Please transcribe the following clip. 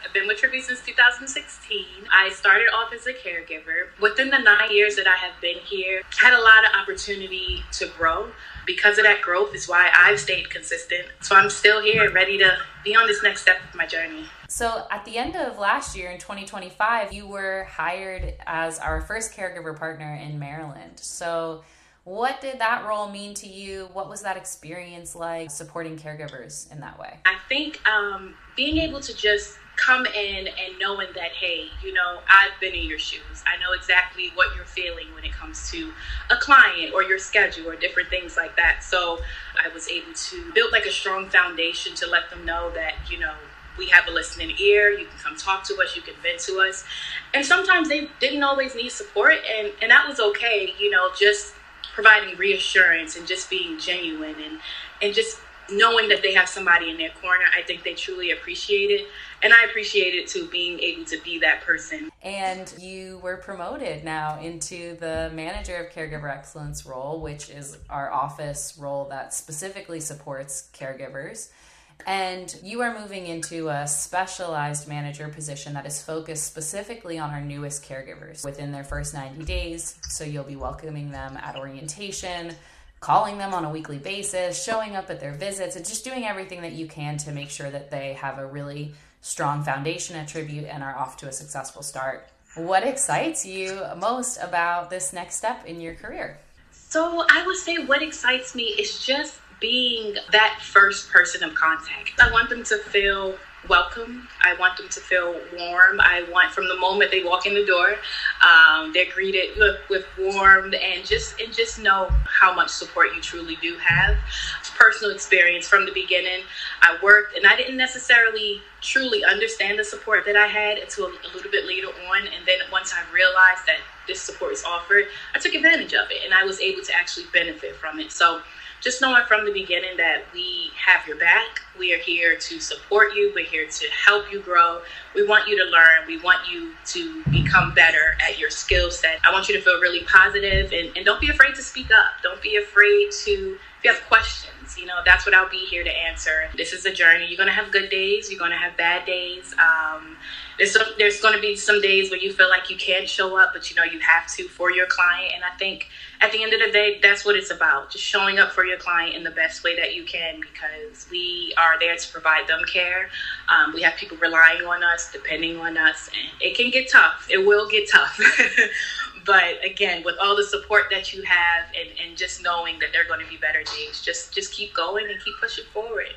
I've been with Tribute since 2016. I started off as a caregiver. Within the 9 years that I have been here, I had a lot of opportunity to grow. Because of that growth is why I've stayed consistent. So I'm still here, ready to be on this next step of my journey. So at the end of last year in 2025, you were hired as our first caregiver partner in Maryland. So what did that role mean to you? What was that experience like supporting caregivers in that way? I think being able to just come in and knowing that, hey, I've been in your shoes. I know exactly what you're feeling when it comes to a client or your schedule or different things like that. So I was able to build like a strong foundation to let them know that, we have a listening ear. You can come talk to us. You can vent to us. And sometimes they didn't always need support. And that was okay, just providing reassurance and just being genuine and just knowing that they have somebody in their corner. I think they truly appreciate it. And I appreciate it too, being able to be that person. And you were promoted now into the Manager of Caregiver Excellence role, which is our office role that specifically supports caregivers. And you are moving into a specialized manager position that is focused specifically on our newest caregivers within their first 90 days. So you'll be welcoming them at orientation, calling them on a weekly basis, showing up at their visits, and just doing everything that you can to make sure that they have a really strong foundation at Tribute and are off to a successful start. What excites you most about this next step in your career? So I would say what excites me is just being that first person of contact. I want them to feel welcome. I want them to feel warm. I want from the moment they walk in the door, they're greeted with warmth and just know how much support you truly do have. Personal experience from the beginning, I worked and I didn't necessarily truly understand the support that I had until a little bit later on. And then once I realized that this support is offered, I took advantage of it and I was able to actually benefit from it. So just knowing from the beginning that we have your back, we are here to support you, we're here to help you grow. We want you to learn, we want you to become better at your skill set. I want you to feel really positive and don't be afraid to speak up. Don't be afraid to, if you have questions, that's what I'll be here to answer. This is a journey. You're going to have good days, you're going to have bad days. There's going to be some days where you feel like you can't show up, but you have to for your client. And I think at the end of the day, that's what it's about. Just showing up for your client in the best way that you can, because we are there to provide them care. We have people relying on us, depending on us, and it can get tough. It will get tough. But again, with all the support that you have and just knowing that they're going to be better days, just keep going and keep pushing forward.